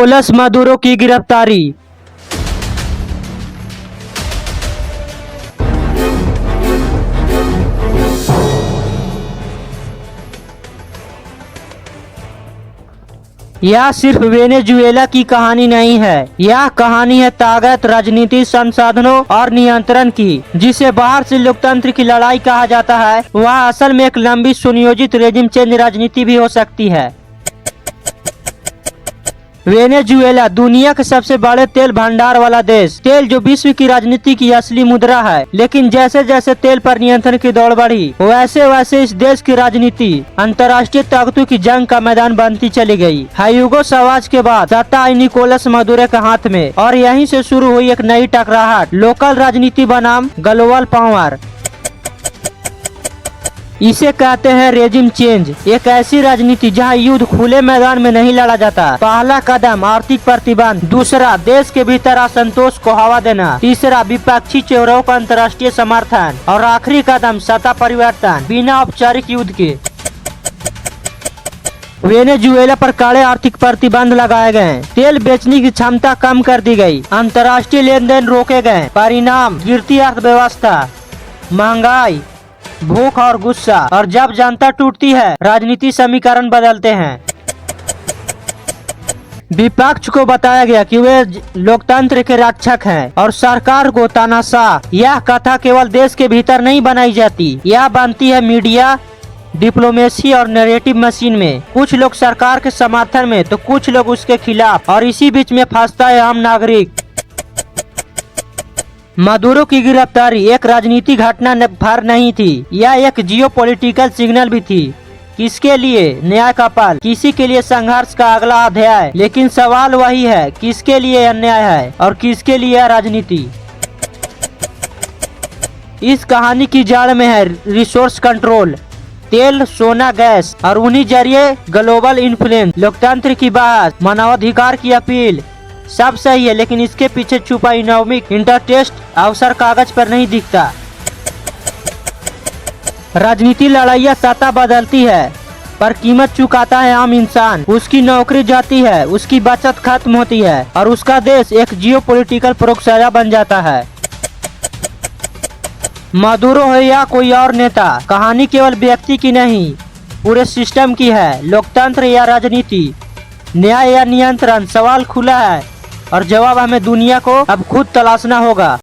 Nicolas Maduro की गिरफ्तारी। यह सिर्फ वेनेजुएला की कहानी नहीं है, यह कहानी है ताकत, राजनीति, संसाधनों और नियंत्रण की। जिसे बाहर से लोकतंत्र की लड़ाई कहा जाता है, वह असल में एक लंबी सुनियोजित रेजिम चेंज राजनीति भी हो सकती है। वेनेजुएला दुनिया के सबसे बड़े तेल भंडार वाला देश, तेल जो विश्व की राजनीति की असली मुद्रा है। लेकिन जैसे जैसे तेल पर नियंत्रण की दौड़ बढ़ी, वैसे वैसे इस देश की राजनीति अंतर्राष्ट्रीय ताकतों की जंग का मैदान बनती चली गई। ह्यूगो चैवेज के बाद सत्ता आई निकोलस मादुरो के हाथ में और यहीं से शुरू हुई एक नई टकराहट, लोकल राजनीति बनाम ग्लोबल पावर। इसे कहते हैं रेजिम चेंज, एक ऐसी राजनीति जहां युद्ध खुले मैदान में नहीं लड़ा जाता। पहला कदम आर्थिक प्रतिबंध, दूसरा देश के भीतर असंतोष को हवा देना, तीसरा विपक्षी चेहरों का अंतर्राष्ट्रीय समर्थन और आखिरी कदम सत्ता परिवर्तन बिना औपचारिक युद्ध के। वेनेजुएला पर कड़े आर्थिक प्रतिबंध लगाए गए, तेल बेचने की क्षमता कम कर दी गई, अंतर्राष्ट्रीय लेन देन रोके गए। परिणाम गिरती अर्थव्यवस्था, महंगाई, भूख और गुस्सा। और जब जनता टूटती है, राजनीति समीकरण बदलते हैं। विपक्ष को बताया गया कि वे लोकतंत्र के रक्षक हैं और सरकार को तानाशाह। यह कथा केवल देश के भीतर नहीं बनाई जाती, यह बनती है मीडिया, डिप्लोमेसी और नैरेटिव मशीन में। कुछ लोग सरकार के समर्थन में तो कुछ लोग उसके खिलाफ, और इसी बीच में फंसता है आम नागरिक। मादुरो की गिरफ्तारी एक राजनीतिक घटना भर नहीं थी, यह एक जियोपॉलिटिकल सिग्नल भी थी। किसके लिए न्याय का पल, किसी के लिए संघर्ष का अगला अध्याय। लेकिन सवाल वही है, किसके लिए अन्याय है और किसके लिए राजनीति। इस कहानी की जड़ में है रिसोर्स कंट्रोल, तेल, सोना, गैस और उन्हीं जरिए ग्लोबल इन्फ्लुएंस। लोकतंत्र की बहस, मानवाधिकार की अपील, सब सही है, लेकिन इसके पीछे छुपा इकोनॉमिक इंटरेस्ट अवसर कागज पर नहीं दिखता। राजनीति लड़ाइयाँ सत्ता बदलती है, पर कीमत चुकाता है आम इंसान। उसकी नौकरी जाती है, उसकी बचत खत्म होती है और उसका देश एक जियोपॉलिटिकल प्रयोगशाला बन जाता है। मादुरो हो या कोई और नेता, कहानी केवल व्यक्ति की नहीं, पूरे सिस्टम की है। लोकतंत्र या राजनीति, न्याय या नियंत्रण, सवाल खुला है और जवाब हमें दुनिया को अब खुद तलाशना होगा।